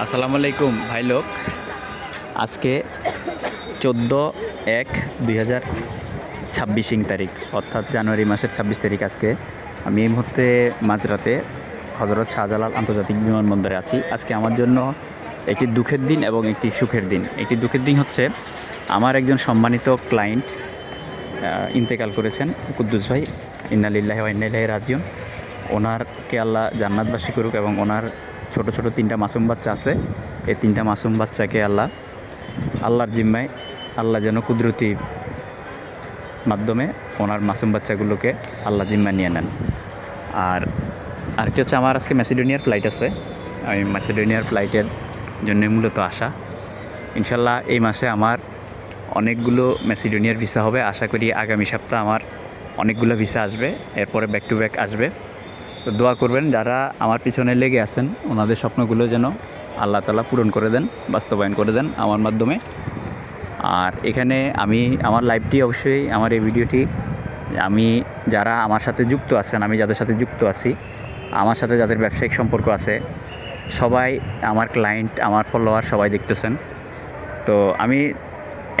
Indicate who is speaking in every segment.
Speaker 1: আসসালামু আলাইকুম ভাই লোক। আজকে 14/1/2026 তারিখ, অর্থাৎ জানুয়ারি মাসের 26 তারিখ। আজকে আমি এই মুহূর্তে মাঝরাতে হজরত শাহজালাল আন্তর্জাতিক বিমানবন্দরে আছি। আজকে আমার জন্য একটি দুঃখের দিন এবং একটি সুখের দিন। একটি দুঃখের দিন হচ্ছে আমার একজন সম্মানিত ক্লায়েন্ট ইন্তেকাল করেছেন, কুদ্দুস ভাই। ইন্না লিল্লাহি ওয়া ইন্না ইলাইহি রাজিউন। ওনারকে আল্লাহ জান্নাতবাসী করুক এবং ওনার ছোট ছোট 3টা মাসুম বাচ্চা আছে। এই 3টা মাসুম বাচ্চাকে আল্লাহর জিম্মায় আল্লাহ যেন কুদরতি মাধ্যমে ওনার মাসুম বাচ্চাগুলোকে আল্লাহ জিম্মা নিয়ে নেন। আর আরেকটি হচ্ছে আমার আজকে ম্যাসিডোনিয়ার ফ্লাইট আছে। আমি ম্যাসিডোনিয়ার ফ্লাইটের জন্য মূলত আসা। ইনশাল্লাহ এই মাসে আমার অনেকগুলো ম্যাসিডোনিয়ার ভিসা হবে। আশা করি আগামী সপ্তাহে আমার অনেকগুলো ভিসা আসবে, এরপরে ব্যাক টু ব্যাক আসবে। তো দোয়া করবেন, যারা আমার পিছনে লেগে আছেন ওনাদের স্বপ্নগুলো যেন আল্লাহ তাআলা পূরণ করে দেন, বাস্তবায়ন করে দেন আমার মাধ্যমে। আর এখানে আমি আমার লাইভটি অবশ্যই, আমার এই ভিডিওটি আমি যারা আমার সাথে যুক্ত আছেন, আমি যাদের সাথে যুক্ত আছি, আমার সাথে যাদের ব্যবসায়িক সম্পর্ক আছে, সবাই আমার ক্লায়েন্ট, আমার ফলোয়ার সবাই দেখতেছেন। তো আমি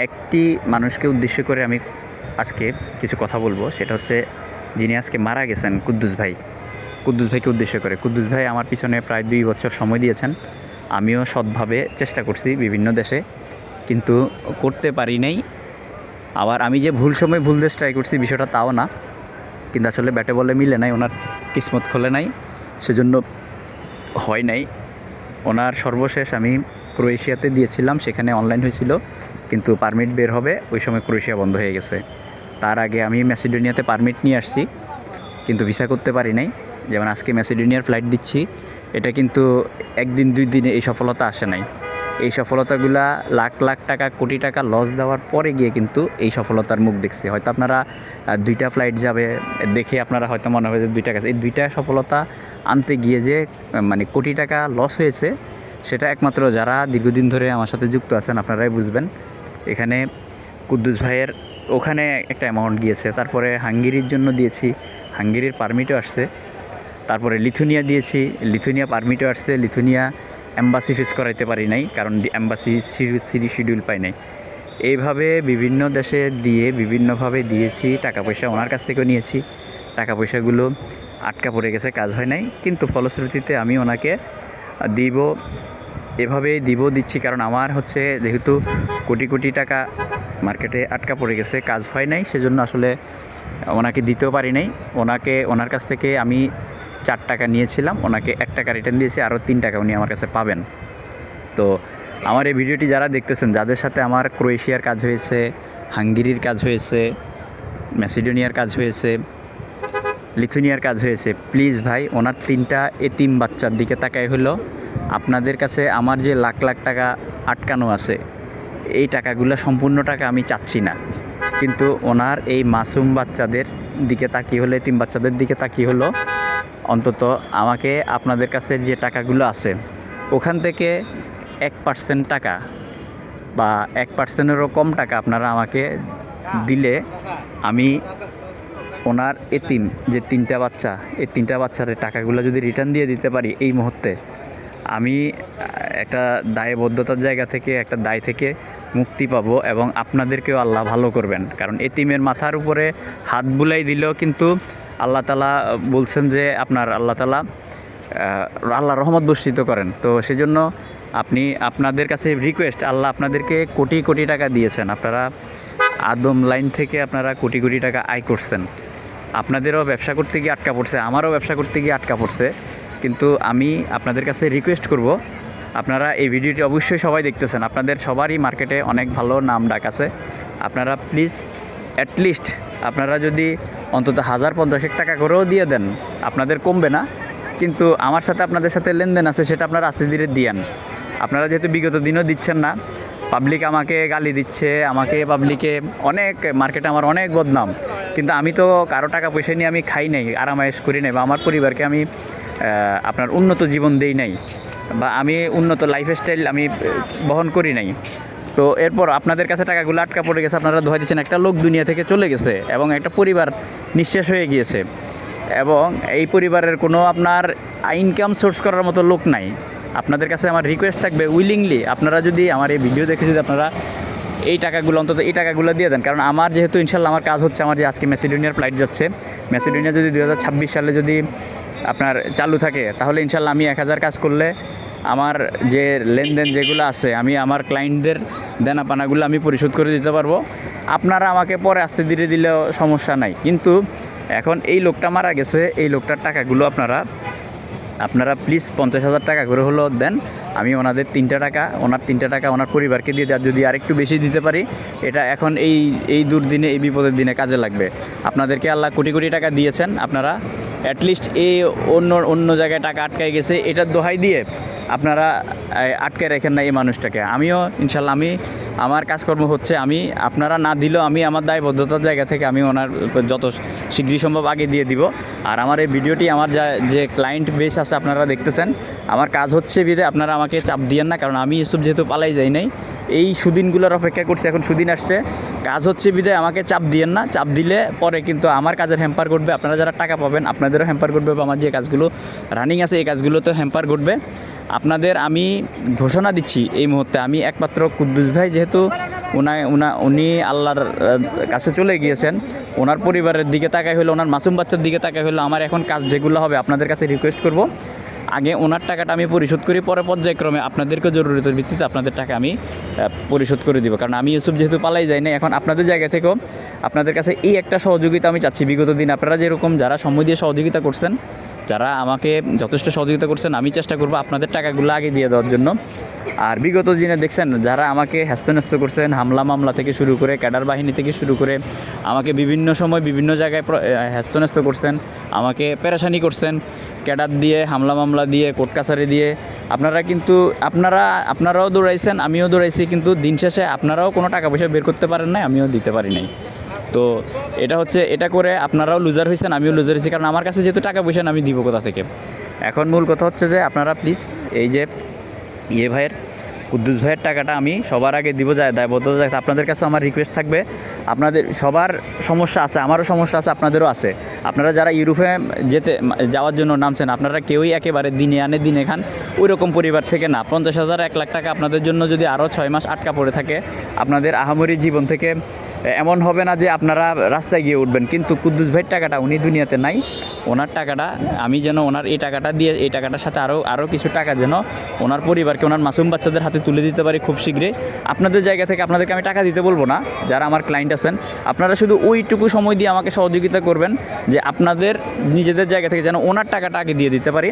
Speaker 1: একটি মানুষকে উদ্দেশ্য করে আমি আজকে কিছু কথা বলবো। সেটা হচ্ছে যিনি আজকে মারা গেছেন, কুদ্দুস ভাইকে উদ্দেশ্য করে। কুদ্দুস ভাই আমার পিছনে প্রায় 2 বছর সময় দিয়েছেন। আমিও সৎভাবে চেষ্টা করছি বিভিন্ন দেশে, কিন্তু করতে পারি নাই। আবার আমি যে ভুল সময় ভুল দেশ ট্রাই করছি বিষয়টা তাও না, কিন্তু আসলে ব্যাটে বলে মিলে নাই, ওনার কিসমত খোলে নাই, সেজন্য হয় নাই। ওনার সর্বশেষ আমি ক্রোয়েশিয়াতে দিয়েছিলাম, সেখানে অনলাইন হয়েছিল, কিন্তু পারমিট বের হবে ওই সময় ক্রোয়েশিয়া বন্ধ হয়ে গেছে। তার আগে আমি ম্যাসিডোনিয়াতে পারমিট নিয়ে আসছি, কিন্তু ভিসা করতে পারি নাই। যেমন আজকে ম্যাসিডোনিয়ার ফ্লাইট দিচ্ছি, এটা কিন্তু একদিন 2 দিনে এই সফলতা আসে নাই। এই সফলতাগুলা লাখ লাখ টাকা, কোটি টাকা লস দেওয়ার পরে গিয়ে কিন্তু এই সফলতার মুখ দেখছি। হয়তো আপনারা 2টা ফ্লাইট যাবে দেখে আপনারা হয়তো মনে হবে যে 2টা গেছে। এই 2টা সফলতা আনতে গিয়ে যে মানে কোটি টাকা লস হয়েছে, সেটা একমাত্র যারা দীর্ঘদিন ধরে আমার সাথে যুক্ত আছেন আপনারাই বুঝবেন। এখানে কুদ্দুস ভাইয়ের ওখানে একটা অ্যামাউন্ট গিয়েছে, তারপরে হাঙ্গেরির জন্য দিয়েছি, হাঙ্গেরির পারমিটও আসছে, তারপরে লিথুনিয়া দিয়েছি, লিথুনিয়া পারমিটও আসছে, লিথুনিয়া এম্বাসি ফেস করাইতে পারি নাই, কারণ এম্বাসি শিডিউল পাই নাই। এইভাবে বিভিন্ন দেশে দিয়ে বিভিন্নভাবে দিয়েছি, টাকা পয়সা ওনার কাছ থেকেও নিয়েছি, টাকা পয়সাগুলো আটকা পড়ে গেছে, কাজ হয় নাই। কিন্তু ফলশ্রুতিতে আমি ওনাকে দিচ্ছি, কারণ আমার হচ্ছে যেহেতু কোটি কোটি টাকা মার্কেটে আটকা পড়ে গেছে, কাজ হয় নাই, সেজন্য আসলে ওনাকে দিতেও পারি নাই। ওনার কাছ থেকে আমি 4 টাকা নিয়েছিলাম, ওনাকে 1 টাকা রিটার্ন দিয়েছি, আরও 3 টাকা উনি আমার কাছে পাবেন। তো আমার এই ভিডিওটি যারা দেখতেছেন, যাদের সাথে আমার ক্রোয়েশিয়ার কাজ হয়েছে, হাঙ্গেরির কাজ হয়েছে, ম্যাসিডোনিয়ার কাজ হয়েছে, লিথুনিয়ার কাজ হয়েছে, প্লিজ ভাই ওনার 3টা এতিম বাচ্চার দিকে তাকাই হলো। আপনাদের কাছে আমার যে লাখ লাখ টাকা আটকানো আছে, এই টাকাগুলো সম্পূর্ণ টাকা আমি চাচ্ছি না, কিন্তু ওনার এই মাসুম বাচ্চাদের দিকে তাকিয়ে হলে, এতিম বাচ্চাদের দিকে তাকিয়ে হলো অন্তত আমাকে আপনাদের কাছে যে টাকাগুলো আছে ওখান থেকে 1% টাকা বা 1%-এরও কম টাকা আপনারা আমাকে দিলে আমি ওনার এতিম যে 3টা বাচ্চা, এই 3টা বাচ্চার টাকাগুলো যদি রিটার্ন দিয়ে দিতে পারি এই মুহূর্তে, আমি একটা দায়বদ্ধতার জায়গা থেকে, একটা দায় থেকে মুক্তি পাবো এবং আপনাদেরকেও আল্লাহ ভালো করবেন। কারণ এতিমের মাথার উপরে হাত বুলাই দিলেও কিন্তু আল্লাহ তাআলা বলছেন যে আল্লাহ তাআলা রহমত বর্ষিত করেন। তো সেজন্য আপনাদের কাছে রিকোয়েস্ট, আল্লাহ আপনাদেরকে কোটি কোটি টাকা দিয়েছেন, আপনারা আদম লাইন থেকে আপনারা কোটি কোটি টাকা আয় করছেন। আপনাদেরও ব্যবসা করতে গিয়ে আটকা পড়ছে, আমারও ব্যবসা করতে গিয়ে আটকা পড়ছে, কিন্তু আমি আপনাদের কাছে রিকোয়েস্ট করব, আপনারা এই ভিডিওটি অবশ্যই সবাই দেখতেছেন, আপনাদের সবারই মার্কেটে অনেক ভালো নাম ডাক আছে, আপনারা প্লিজ অ্যাটলিস্ট আপনারা যদি অন্তত 1050 টাকা করেও দিয়ে দেন, আপনাদের কমবে না, কিন্তু আমার সাথে আপনাদের সাথে লেনদেন আছে, সেটা আপনারা আস্তে ধীরে দিয়েন। আপনারা যেহেতু বিগত দিনও দিচ্ছেন না, পাবলিক আমাকে গালি দিচ্ছে, পাবলিকে অনেক, মার্কেটে আমার অনেক বদনাম, কিন্তু আমি তো কারো টাকা পয়সা নিয়ে আমি খাই নাই, আরামায়েশ করি নাই, বা আমার পরিবারকে আমি আপনার উন্নত জীবন দেই নাই, বা আমি উন্নত লাইফস্টাইল আমি বহন করি নাই। তো এরপর আপনাদের কাছে টাকাগুলো আটকা পড়ে গেছে, আপনারা দোহাই দিচ্ছেন, একটা লোক দুনিয়া থেকে চলে গেছে এবং একটা পরিবার নিঃশেষ হয়ে গিয়েছে, এবং এই পরিবারের কোনো আপনার ইনকাম সোর্স করার মতো লোক নাই। আপনাদের কাছে আমার রিকোয়েস্ট থাকবে উইলিংলি আপনারা যদি আমার এই ভিডিও দেখে যদি আপনারা এই টাকাগুলো অন্তত এই টাকাগুলো দিয়ে দেন, কারণ আমার যেহেতু ইনশাল্লাহ আমার কাজ হচ্ছে, আমার যে আজকে ম্যাসিডোনিয়ার ফ্লাইট যাচ্ছে, ম্যাসিডোনিয়া যদি 2026 সালে যদি আপনার চালু থাকে তাহলে ইনশাল্লাহ আমি 1000 কাজ করলে আমার যে লেনদেন যেগুলো আছে আমি আমার ক্লায়েন্টদের দেনাপানাগুলো আমি পরিশোধ করে দিতে পারবো। আপনারা আমাকে পরে আসতে ধীরে দিলেও সমস্যা নাই, কিন্তু এখন এই লোকটা মারা গেছে, এই লোকটার টাকাগুলো আপনারা প্লিজ 50,000 টাকা করে হলেও দেন। আমি ওনাদের 3টা টাকা ওনার পরিবারকে দিয়ে দেওয়ার যদি আরেকটু বেশি দিতে পারি, এটা এখন এই দুর্দিনে এই বিপদের দিনে কাজে লাগবে। আপনাদেরকে আল্লাহ কোটি কোটি টাকা দিয়েছেন, আপনারা অ্যাটলিস্ট এই অন্য জায়গায় টাকা আটকায় গেছে এটার দোহাই দিয়ে আপনারা আটকায় রাখেন না এই মানুষটাকে। আমিও ইনশাল্লাহ আমার কাজকর্ম হচ্ছে, আপনারা না দিলেও আমি আমার দায়বদ্ধতার জায়গা থেকে আমি ওনার যত শীঘ্রই সম্ভব আগে দিয়ে দিব। আর আমার এই ভিডিওটি আমার যে ক্লায়েন্ট বেস আছে আপনারা দেখতেছেন, আমার কাজ হচ্ছে বিধে আপনারা আমাকে চাপ দিয়েন না, কারণ আমি এসব যেহেতু পালাই যাই নাই, এই সুদিনগুলোর অপেক্ষা করছি, এখন সুদিন আসছে, কাজ হচ্ছে বিধে আমাকে চাপ দিয়েন না। চাপ দিলে পরে কিন্তু আমার কাজের হ্যাম্পার ঘটবে, আপনারা যারা টাকা পাবেন আপনাদেরও হ্যাম্পার ঘটবে, বা আমার যে কাজগুলো রানিং আছে এই কাজগুলোতেও হ্যাম্পার ঘটবে। আপনাদের আমি ঘোষণা দিচ্ছি এই মুহূর্তে, আমি একমাত্র কুদ্দুস ভাই যেহেতু উনি আল্লাহর কাছে চলে গিয়েছেন, ওনার পরিবারের দিকে তাকাই হলো, ওনার মাসুম বাচ্চার দিকে তাকাই হলো, আমার এখন কাজ যেগুলো হবে আপনাদের কাছে রিকোয়েস্ট করব আগে ওনার টাকাটা আমি পরিশোধ করি, পরে পর্যায়ক্রমে আপনাদেরকে জরুরতের ভিত্তিতে আপনাদের টাকা আমি পরিশোধ করে দিব। কারণ আমি এসব যেহেতু পালাই যাই না, এখন আপনাদের জায়গা থেকেও আপনাদের কাছে এই একটা সহযোগিতা আমি চাচ্ছি। বিগত দিন আপনারা যেরকম যারা সময় দিয়ে সহযোগিতা করছেন, যারা আমাকে যথেষ্ট সহযোগিতা করছেন, আমি চেষ্টা করব আপনাদের টাকাগুলো আগে দিয়ে দেওয়ার জন্য। আর বিগত দিনে দেখছেন যারা আমাকে হ্যাস্তন্যস্ত করছেন, হামলা মামলা থেকে শুরু করে ক্যাডার বাহিনী থেকে শুরু করে আমাকে বিভিন্ন সময় বিভিন্ন জায়গায় হ্যাস্তন্যস্ত করছেন, আমাকে পেরেশানি করছেন, ক্যাডার দিয়ে হামলা মামলা দিয়ে কোর্ট কাছারি দিয়ে আপনারাও দৌড়াইছেন, আমিও দৌড়াইছি, কিন্তু দিন শেষে আপনারাও কোনো টাকা পয়সা বের করতে পারেন নাই, আমিও দিতে পারি নাই। তো এটা করে আপনারাও লুজার হয়েছেন, আমিও লুজার হয়েছি, কারণ আমার কাছে যেহেতু টাকা পয়সা আমি দিব কোথা থেকে। এখন মূল কথা হচ্ছে যে আপনারা প্লিজ এই যে ভাইয়ের কুদ্দুস ভাইয়ের টাকাটা আমি সবার আগে দিব, যায় দায়বদ্ধতা। আপনাদের কাছে আমার রিকোয়েস্ট থাকবে, আপনাদের সবার সমস্যা আছে, আমারও সমস্যা আছে, আপনাদেরও আছে। আপনারা যারা ইউরোপে যাওয়ার জন্য নামছেন, আপনারা কেউই একেবারে দিনে আনে দিনে খান ওই রকম পরিবার থেকে না। 50,000 1 লাখ টাকা আপনাদের জন্য যদি আরও 6 মাস আটকা পড়ে থাকে, আপনাদের আহামরি জীবন থেকে এমন হবে না যে আপনারা রাস্তায় গিয়ে উঠবেন। কিন্তু কুদ্দুস ভাইয়ের টাকাটা উনি দুনিয়াতে নাই, ওনার টাকাটা আমি যেন ওনার এই টাকাটা দিয়ে এই টাকাটার সাথে আরও কিছু টাকা যেন ওনার পরিবারকে, ওনার মাসুম বাচ্চাদের হাতে তুলে দিতে পারি খুব শীঘ্রই। আপনাদের জায়গা থেকে আপনাদেরকে আমি টাকা দিতে বলবো না, যারা আমার ক্লায়েন্ট আছেন, আপনারা শুধু ওইটুকু সময় দিয়ে আমাকে সহযোগিতা করবেন যে আপনাদের নিজেদের জায়গা থেকে যেন ওনার টাকাটা আগে দিয়ে দিতে পারি।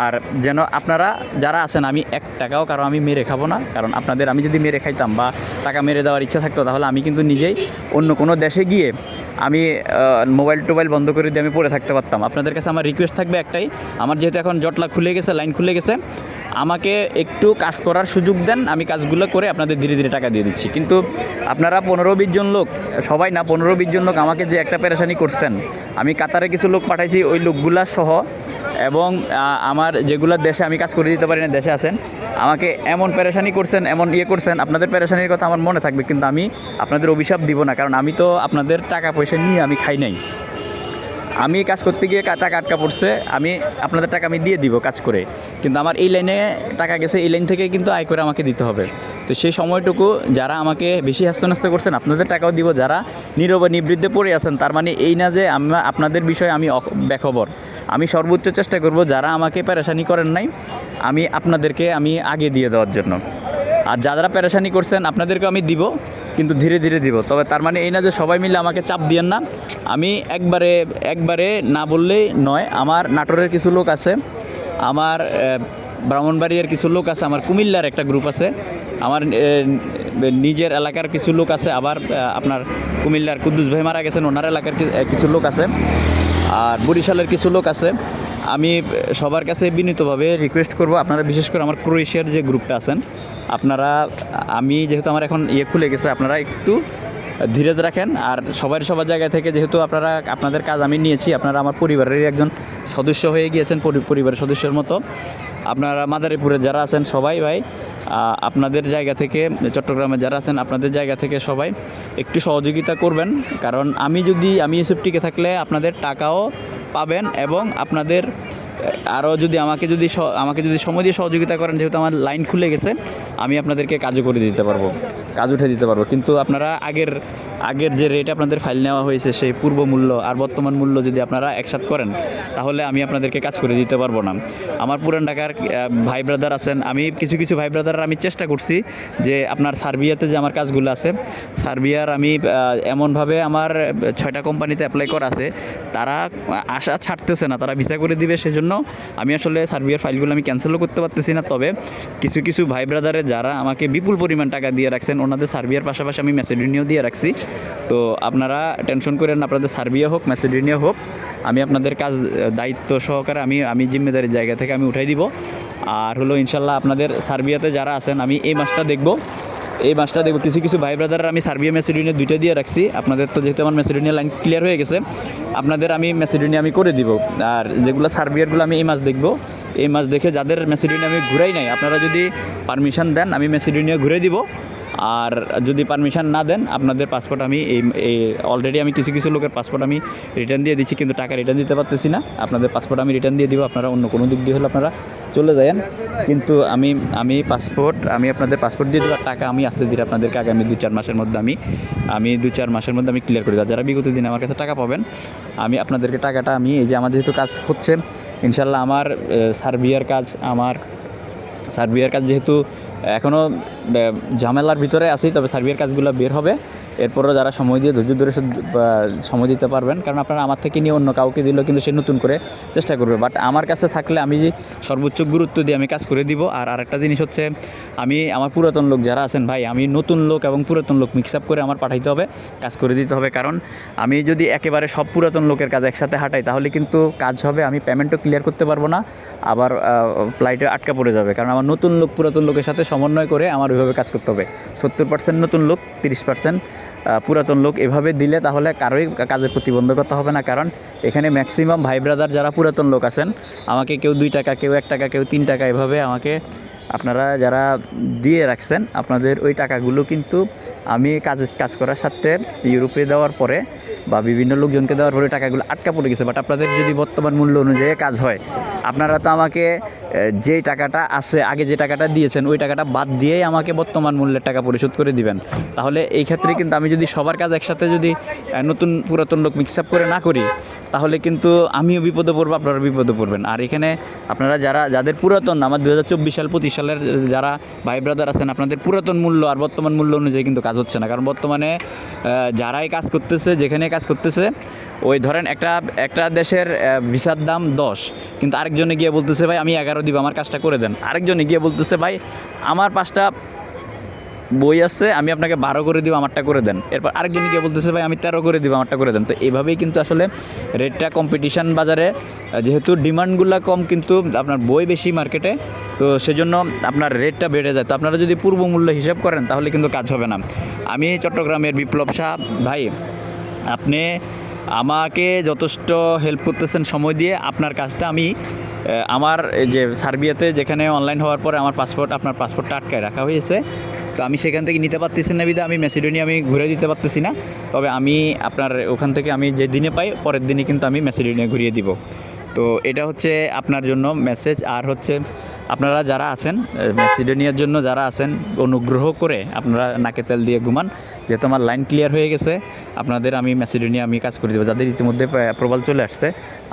Speaker 1: আর যেন আপনারা যারা আছেন, আমি 1 টাকাও কারণ আমি মেরে খাবো না, কারণ আপনাদের আমি যদি মেরে খাইতাম বা টাকা মেরে দেওয়ার ইচ্ছা থাকতো তাহলে আমি কিন্তু নিজেই অন্য কোনো দেশে গিয়ে আমি মোবাইল টোবাইল বন্ধ করে দিয়ে আমি পড়ে থাকতে পারতাম। আপনাদের কাছে আমার রিকোয়েস্ট থাকবে একটাই, আমার যেহেতু এখন জটলা খুলে গেছে, লাইন খুলে গেছে, আমাকে একটু কাজ করার সুযোগ দেন, আমি কাজগুলো করে আপনাদের ধীরে ধীরে টাকা দিয়ে দিচ্ছি। কিন্তু আপনারা 15-20 জন লোক, সবাই না 15-20 জন লোক আমাকে যে একটা পেরেশানি করছেন, আমি কাতারে কিছু লোক পাঠাইছি ওই লোকগুলা সহ, এবং আমার যেগুলো দেশে আমি কাজ করে দিতে পারি না, দেশে আছেন, আমাকে এমন পেরেশানি করছেন, এমন করছেন, আপনাদের পেরেশানির কথা আমার মনে থাকবে, কিন্তু আমি আপনাদের অভিশাপ দিব না, কারণ আমি তো আপনাদের টাকা পয়সা নিয়ে আমি খাই নাই। আমি কাজ করতে গিয়ে টাকা আটকা পড়ছে, আমি আপনাদের টাকা আমি দিয়ে দিব কাজ করে, কিন্তু আমার এই লাইনে টাকা গেছে, এই লাইন থেকে কিন্তু আয় করে আমাকে দিতে হবে। তো সেই সময়টুকু যারা আমাকে বেশি হ্যাস্তন্যস্ত করছেন আপনাদের টাকাও দিব, যারা নীরবে নিবৃত্তে পড়ে আছেন তার মানে এই না যে আপনাদের বিষয়ে আমি বেখবর। আমি সর্বোচ্চ চেষ্টা করব যারা আমাকে পেরেশানি করেন নাই আমি আপনাদেরকে আমি আগে দিয়ে দেওয়ার জন্য। আর যারা পেরেশানি করছেন আপনাদেরকে আমি দিব, কিন্তু ধীরে ধীরে দিব। তবে তার মানে এই না যে সবাই মিলে আমাকে চাপ দিয়েন না। আমি একবারে না বললেই নয়, আমার নাটোরের কিছু লোক আছে, আমার ব্রাহ্মণবাড়িয়ার কিছু লোক আছে, আমার কুমিল্লার একটা গ্রুপ আছে, আমার নিজের এলাকার কিছু লোক আছে, আবার আপনার কুমিল্লার কুদ্দুস ভাই মারা গেছেন ওনার এলাকার কিছু লোক আছে, আর বরিশালের কিছু লোক আছে। আমি সবার কাছে বিনীতভাবে রিকোয়েস্ট করব, আপনারা বিশেষ করে আমার ক্রোয়েশিয়ার যে গ্রুপটা আছেন, আপনারা আমি যেহেতু আমার এখন খুলে গেছে, আপনারা একটু ধীরজ রাখেন। আর সবার জায়গা থেকে যেহেতু আপনাদের কাজ আমি নিয়েছি, আপনারা আমার পরিবারের একজন সদস্য হয়ে গিয়েছেন, পরিবারের সদস্যের মতো। আপনারা মাদারীপুরে যারা আছেন সবাই ভাই, আপনাদের জায়গা থেকে, চট্টগ্রামে যারা আছেন আপনাদের জায়গা থেকে সবাই একটু সহযোগিতা করবেন। কারণ আমি এসব টিকে থাকলে আপনাদের টাকাও পাবেন এবং আপনাদের আরও যদি আমাকে যদি সময় দিয়ে সহযোগিতা করেন, যেহেতু আমার লাইন খুলে গেছে, আমি আপনাদেরকে কাজও করে দিতে পারবো, কাজ উঠে দিতে পারবো। কিন্তু আপনারা আগের যে রেট আপনাদের ফাইল নেওয়া হয়েছে সেই পূর্ব মূল্য আর বর্তমান মূল্য যদি আপনারা একসাথ করেন, তাহলে আমি আপনাদেরকে কাজ করে দিতে পারবো না। আমার পুরান ঢাকার ভাই ব্রাদার আছেন, আমি কিছু ভাই ব্রাদার আমি চেষ্টা করছি যে আপনার সার্বিয়াতে যে আমার কাজগুলো আছে, সার্বিয়ার আমি এমনভাবে আমার 6টা কোম্পানিতে অ্যাপ্লাই করা আছে, তারা আশা ছাড়তেছে না, তারা ভিসা করে দিবে। সেজন্য আমি আসলে সার্বিয়ার ফাইলগুলো আমি ক্যান্সেলও করতে পারতেছি না। তবে কিছু ভাই ব্রাদারের যারা আমাকে বিপুল পরিমাণ টাকা দিয়ে রাখছেন, ওনাদের সার্বিয়ার পাশাপাশি আমি ম্যাসেডোনিয়াও দিয়ে রাখছি। তো আপনারা টেনশন করেন না, আপনাদের সার্বিয়া হোক ম্যাসেডোনিয়া হোক, আমি আপনাদের কাজ দায়িত্ব সহকারে আমি জিম্মেদারির জায়গা থেকে আমি উঠাই দিব। আর হলো ইনশাল্লাহ আপনাদের সার্বিয়াতে যারা আছেন, আমি এই মাসটা দেখব কিছু ভাই ব্রাদাররা আমি সার্বিয়া ম্যাসেডোনিয়া 2টা দিয়ে রাখছি। আপনাদের তো যেহেতু আমার ম্যাসেডোনিয়া লাইন ক্লিয়ার হয়ে গেছে, আপনাদের আমি ম্যাসেডোনিয়া আমি করে দিব। আর যেগুলো সার্বিয়ারগুলো আমি এই মাস দেখব, এই মাস দেখে যাদের ম্যাসেডোনিয়া আমি ঘুরাই নাই, আপনারা যদি পারমিশন দেন আমি ম্যাসেডোনিয়া ঘুরে দিব। আর যদি পারমিশন না দেন, আপনাদের পাসপোর্ট আমি এই অলরেডি আমি কিছু লোকের পাসপোর্ট আমি রিটার্ন দিয়ে দিচ্ছি, কিন্তু টাকা রিটার্ন দিতে পারতেছি না। আপনাদের পাসপোর্ট আমি রিটার্ন দিয়ে দিব, আপনারা অন্য কোনো দিক দিয়ে হলে আপনারা চলে যান। কিন্তু আমি আপনাদের পাসপোর্ট দিয়ে দেওয়ার টাকা আমি আসতে দিই আপনাদেরকে আগামী 2-4 মাসের মধ্যে আমি 2-4 মাসের মধ্যে আমি ক্লিয়ার করে দেবো। যারা বিগত দিনে আমার কাছে টাকা পাবেন, আমি আপনাদেরকে টাকাটা এই যে আমার যেহেতু কাজ হচ্ছে ইনশাল্লাহ, আমার সার্বিয়ার কাজ যেহেতু এখনও ঝামেলার ভিতরে আছি, তবে সার্বিয়ার কাজগুলো বের হবে। এরপরও যারা সময় দিয়ে ধৈর্য ধরে সময় দিতে পারবেন, কারণ আপনারা আমার থেকে নিয়ে অন্য কাউকে দিলেও কিন্তু সে নতুন করে চেষ্টা করবে, বাট আমার কাছে থাকলে আমি সর্বোচ্চ গুরুত্ব দিয়ে আমি কাজ করে দিব। আর আরেকটা জিনিস হচ্ছে, আমার পুরাতন লোক যারা আছেন ভাই, আমি নতুন লোক এবং পুরাতন লোক মিক্স আপ করে আমার পাঠাইতে হবে, কাজ করে দিতে হবে। কারণ আমি যদি একেবারে সব পুরাতন লোকের কাজ একসাথে হাঁটাই, তাহলে কিন্তু কাজ হবে, আমি পেমেন্টও ক্লিয়ার করতে পারবো না, আবার ফ্লাইটে আটকা পড়ে যাবে। কারণ আমার নতুন লোক পুরাতন লোকের সাথে সমন্বয় করে আমার ওইভাবে কাজ করতে হবে। 70% নতুন লোক, 30% পুরাতন লোক, এভাবে দিলে তাহলে কারোই কাজের প্রতিবন্ধকতা হবে না। কারণ এখানে ম্যাক্সিমাম ভাই ব্রাদার যারা পুরাতন লোক আছেন, আমাকে কেউ 2 টাকা, কেউ 1 টাকা, কেউ 3 টাকা, এভাবে আমাকে আপনারা যারা দিয়ে রাখছেন, আপনাদের ওই টাকাগুলো কিন্তু আমি কাজ করার সাথে ইউরোপে দেওয়ার পরে বা বিভিন্ন লোকজনকে দেওয়ার পরে টাকাগুলো আটকা পড়ে গেছে। বাট আপনাদের যদি বর্তমান মূল্য অনুযায়ী কাজ হয়, আপনারা তো আমাকে যেই টাকাটা আছে, আগে যে টাকাটা দিয়েছেন ওই টাকাটা বাদ দিয়েই আমাকে বর্তমান মূল্যের টাকা পরিশোধ করে দিবেন। তাহলে এই ক্ষেত্রে কিন্তু আমি যদি সবার কাজ একসাথে যদি নতুন পুরাতন লোক মিক্স আপ করে না করি, তাহলে কিন্তু আমিও বিপদে পড়বো, আপনারা বিপদে পড়বেন। আর এখানে আপনারা যাদের পুরাতন, আমার 2024 সাল 25 সালের যারা ভাই ব্রাদার আছেন, আপনাদের পুরাতন মূল্য আর বর্তমান মূল্য অনুযায়ী কিন্তু কাজ হচ্ছে না। কারণ বর্তমানে যারাই কাজ করতেছে, যেখানে কাজ করতেছে, ওই ধরেন একটা দেশের ভিসার দাম 10, কিন্তু আরেকজনে গিয়ে বলতেছে ভাই আমি 11 দিব, আমার কাজটা করে দেন। আরেকজনে গিয়ে বলতেছে ভাই আমার 5টা বই আছে, আমি আপনাকে 12 করে দিব, আমারটা করে দেন। এরপর আরেকজন গিয়ে বলতেছে ভাই আমি 13 করে দিব, আমারটা করে দেন। তো এইভাবেই কিন্তু আসলে রেটটা কম্পিটিশান বাজারে, যেহেতু ডিমান্ডগুলো কম কিন্তু আপনার বই বেশি মার্কেটে, তো সেজন্য আপনার রেটটা বেড়ে যায়। তো আপনারা যদি পূর্ব মূল্য হিসাব করেন, তাহলে কিন্তু কাজ হবে না। আমি চট্টগ্রামের বিপ্লব শাহ ভাই, আপনি আমাকে যথেষ্ট হেল্প করতেছেন সময় দিয়ে। আপনার কাজটা আমার যে সার্বিয়াতে যেখানে অনলাইন হওয়ার পরে আপনার পাসপোর্টটা আটকায় রাখা হয়েছে, তো আমি সেখান থেকে নিতে পারতেছি না বিধা আমি ম্যাসেডোনিয়া আমি ঘুরে দিতে পারতেছি না। তবে আমি আপনার ওখান থেকে আমি যে দিনে পাই, পরের দিনই কিন্তু আমি ম্যাসেডোনিয়া ঘুরিয়ে দিব। তো এটা হচ্ছে আপনার জন্য মেসেজ। আর হচ্ছে আপনারা যারা আছেন ম্যাসেডোনিয়ার জন্য যারা আছেন, অনুগ্রহ করে আপনারা নাকে তেল দিয়ে ঘুমান। যেহেতু আমার লাইন ক্লিয়ার হয়ে গেছে, আপনাদের আমি ম্যাসেডোনিয়া আমি কাজ করে দেবো। যাদের ইতিমধ্যে অ্যাপ্রুভাল চলে আসছে,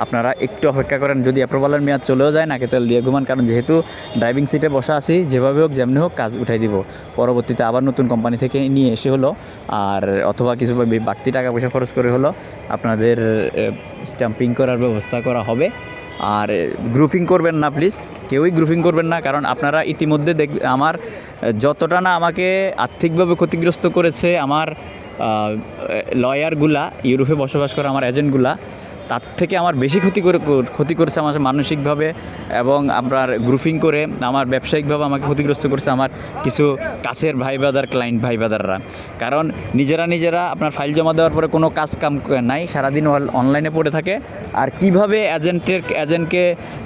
Speaker 1: আপনারা একটু অপেক্ষা করেন। যদি অ্যাপ্রুভালের মেয়াদ চলেও যায়, নাকে তেল দিয়ে ঘুমান। কারণ যেহেতু ড্রাইভিং সিটে বসা আছি, যেভাবে হোক যেমনি হোক কাজ উঠাই দিব। পরবর্তীতে আবার নতুন কোম্পানি থেকে নিয়ে এসে হলো, আর অথবা কিছু বাড়তি টাকা পয়সা খরচ করে হলো আপনাদের স্ট্যাম্পিং করার ব্যবস্থা করা হবে। আর গ্রুপিং করবেন না প্লিজ, কেউই গ্রুপিং করবেন না। কারণ আপনারা ইতিমধ্যে আমার যতটা না আমাকে আর্থিকভাবে ক্ষতিগ্রস্ত করেছে আমার লয়ারগুলা, ইউরোপে বসবাস করা আমার এজেন্টগুলা, তার থেকে আমার বেশি ক্ষতি করেছে আমার মানসিকভাবে, এবং আপনার গ্রুপিং করে আমার ব্যবসায়িকভাবে আমাকে ক্ষতিগ্রস্ত করেছে আমার কিছু কাছের ক্লায়েন্ট ভাই ব্রাদাররা। কারণ নিজেরা আপনার ফাইল জমা দেওয়ার পরে কোনো কাম নাই, সারাদিন অনলাইনে পড়ে থাকে। আর কিভাবে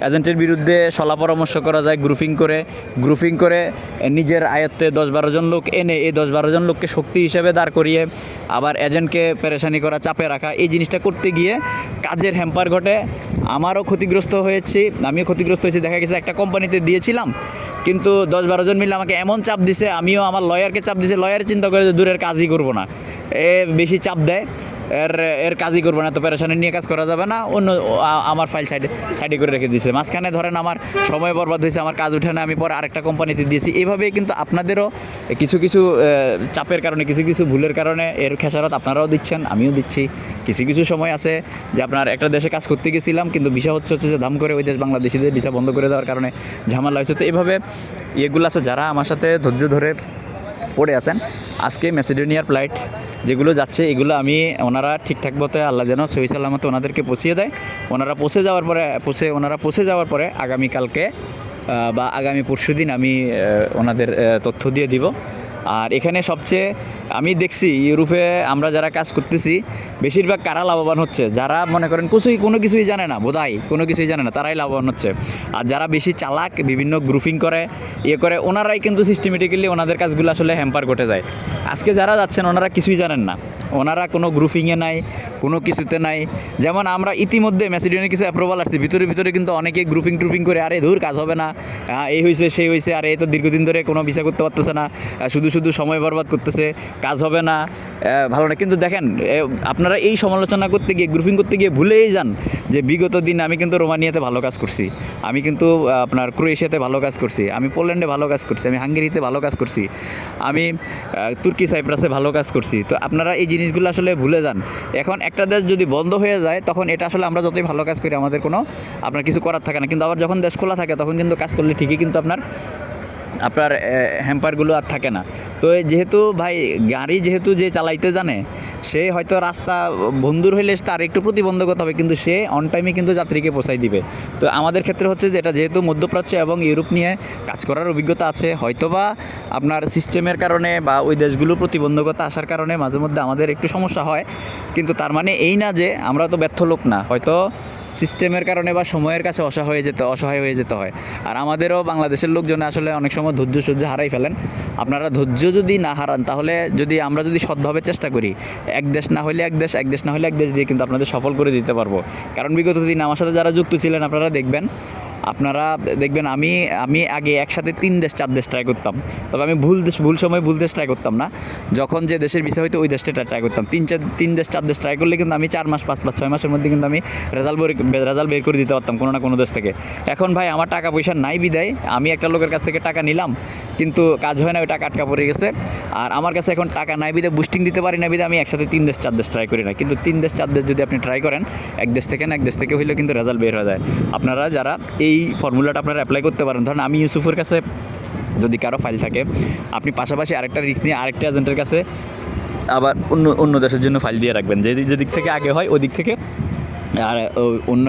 Speaker 1: এজেন্টের বিরুদ্ধে সলা পরামর্শ করা যায় গ্রুপিং করে নিজের আয়ত্তে 10-12 জন লোক এনে এই 10-12 জন লোককে শক্তি হিসেবে দাঁড় করিয়ে আবার এজেন্টকে পেরেশানি করা, চাপে রাখা, এই জিনিসটা করতে গিয়ে কাজের হ্যাম্পার ঘটে, আমারও ক্ষতিগ্রস্ত হয়েছি, আমিও ক্ষতিগ্রস্ত হয়েছি। দেখা গেছে একটা কোম্পানিতে দিয়েছিলাম, কিন্তু 10-12 জন মিলে আমাকে এমন চাপ দিছে, আমিও আমার লয়ারকে চাপ দিছে, লয়ার চিন্তা করে যে দূরের কাজই করবো না, এ বেশি চাপ দেয়, এর কাজই করবো না, তো পেরেশানি নিয়ে কাজ করা যাবে না, অন্য আমার ফাইল সাইডে করে রেখে দিয়েছে। মাঝখানে ধরেন আমার সময় বরবাদ হয়েছে, আমার কাজ উঠে না, আমি পরে আরেকটা কোম্পানিতে দিয়েছি। এইভাবেই কিন্তু আপনাদেরও কিছু কিছু চাপের কারণে, কিছু কিছু ভুলের কারণে এর খেসারত আপনারাও দিচ্ছেন, আমিও দিচ্ছি। কিছু কিছু সময় আছে যে আপনার একটা দেশে কাজ করতে গেছিলাম, কিন্তু ভিসা হচ্ছে যে দাম করে ওই দেশ বাংলাদেশিদের ভিসা বন্ধ করে দেওয়ার কারণে ঝামেলা হয়েছে। তো এইভাবে এগুলো আছে, যারা আমার সাথে ধৈর্য ধরে পড়ে আছেন, আজকে ম্যাসিডোনিয়ার ফ্লাইট যেগুলো যাচ্ছে এগুলো আমি ওনারা ঠিকঠাক মতো আল্লাহ যেন সহি সালামত ওনাদেরকে পৌঁছিয়ে দেয়। ওনারা পৌঁছে যাওয়ার পরে আগামীকালকে বা আগামী পরশু দিন আমি ওনাদের তথ্য দিয়ে দিব। আর এখানে সবচেয়ে আমি দেখছি ইউরোপে আমরা যারা কাজ করতেছি বেশিরভাগ কারা লাভবান হচ্ছে, যারা মনে করেন কোনো কিছুই জানে না, বোধহয় কোনো কিছুই জানে না, তারাই লাভবান হচ্ছে। আর যারা বেশি চালাক, বিভিন্ন গ্রুপিং করে করে, ওনারাই কিন্তু সিস্টেমেটিক্যালি ওনাদের কাজগুলো আসলে হ্যাম্পার ঘটে যায়। আজকে যারা যাচ্ছেন ওনারা কিছুই জানেন না, ওনারা কোনো গ্রুপিংয়ে নাই, কোনো কিছুতে নাই। যেমন আমরা ইতিমধ্যে ম্যাসিডোনিয়ার কিছু অ্যাপ্রুভাল আসছে, ভিতরে কিন্তু অনেকে গ্রুপিং করে, আরে ধুর কাজ হবে না, এই হয়েছে সেই হয়েছে, আরে এই তো দীর্ঘদিন ধরে কোনো ভিসা করতে পারতেছে না, শুধু সময় বরবাদ করতেছে, কাজ হবে না, ভালো না। কিন্তু দেখেন আপনারা এই সমালোচনা করতে গিয়ে, গ্রুপিং করতে গিয়ে ভুলেই যান যে বিগত দিন আমি কিন্তু রোমানিয়াতে ভালো কাজ করছি, আমি কিন্তু আপনার ক্রোয়েশিয়াতে ভালো কাজ করছি, আমি পোল্যান্ডে ভালো কাজ করছি, আমি হাঙ্গেরিতে ভালো কাজ করছি, আমি তুর্কি সাইপ্রাসে ভালো কাজ করছি। তো আপনারা এই জিনিসগুলো আসলে ভুলে যান। এখন একটা দেশ যদি বন্ধ হয়ে যায় তখন এটা আসলে আমরা যতই ভালো কাজ করি আমাদের কোনো আপনার কিছু করার থাকে না, কিন্তু আবার যখন দেশ খোলা থাকে তখন কিন্তু কাজ করলে ঠিকই কিন্তু আপনার হ্যাম্পারগুলো আর থাকে না। তো যেহেতু ভাই গাড়ি যেহেতু যে চালাইতে জানে, সে হয়তো রাস্তা বন্ধুর হইলে তার একটু প্রতিবন্ধকতা হবে, কিন্তু সে অন টাইমে কিন্তু যাত্রীকে পৌঁছাই দিবে। তো আমাদের ক্ষেত্রে হচ্ছে যে এটা যেহেতু মধ্যপ্রাচ্য এবং ইউরোপ নিয়ে কাজ করার অভিজ্ঞতা আছে, হয়তোবা আপনার সিস্টেমের কারণে বা ওই দেশগুলো প্রতিবন্ধকতা আসার কারণে মাঝে মধ্যে আমাদের একটু সমস্যা হয়, কিন্তু তার মানে এই না যে আমরা তো ব্যর্থ লোক না, হয়তো সিস্টেমের কারণে বা সময়ের কাছে অসহায় হয়ে যেতে হয়। আর আমাদেরও বাংলাদেশের লোকজন আসলে অনেক সময় ধৈর্য সহ্য হারাই ফেলেন। আপনারা ধৈর্য যদি না হারান, তাহলে আমরা যদি সৎভাবে চেষ্টা করি, এক দেশ না হলে এক দেশ না হলে এক দেশ দিয়ে কিন্তু আপনাদের সফল করে দিতে পারবো। কারণ বিগত দিন আমার সাথে যারা যুক্ত ছিলেন আপনারা দেখবেন আমি আগে একসাথে 3 দেশ 4 দেশ ট্রাই করতাম, তবে আমি ভুল দেশ ট্রাই করতাম না। যখন যে দেশের ভিসা হইতো ওই দেশটা ট্রাই করতাম। 3 দেশ 4 দেশ ট্রাই করলে কিন্তু আমি 4 মাস 5 মাস 6 মাসের মধ্যে কিন্তু আমি রেজাল্ট বের করে দিতে পারতাম কোনো না কোনো দেশ থেকে। এখন ভাই আমার টাকা পয়সা নাই বিদায় আমি একটা লোকের কাছ থেকে টাকা নিলাম, কিন্তু কাজ হয় না, ওই টাকা আটকা পড়ে গেছে। আর আমার কাছে এখন টাকা নাই বিদায়, বুস্টিং দিতে পারি না বিদায় আমি একসাথে 3 দেশ 4 দেশ ট্রাই করি না। কিন্তু 3 দেশ 4 দেশ যদি আপনি ট্রাই করেন, এক দেশ থেকে হইলে কিন্তু রেজাল্ট বের হয়ে যায়। আপনারা যারা এই ফর্মুলাটা আপনারা অ্যাপ্লাই করতে পারেন, ধরেন আমি ইউসুফের কাছে যদি কারো ফাইল থাকে, আপনি পাশাপাশি আরেকটা রিস্ক নিয়ে আরেকটা এজেন্টের কাছে আবার অন্য দেশের জন্য ফাইল দিয়ে রাখবেন, যে দিক থেকে আগে হয় ওই দিক থেকে, আর অন্য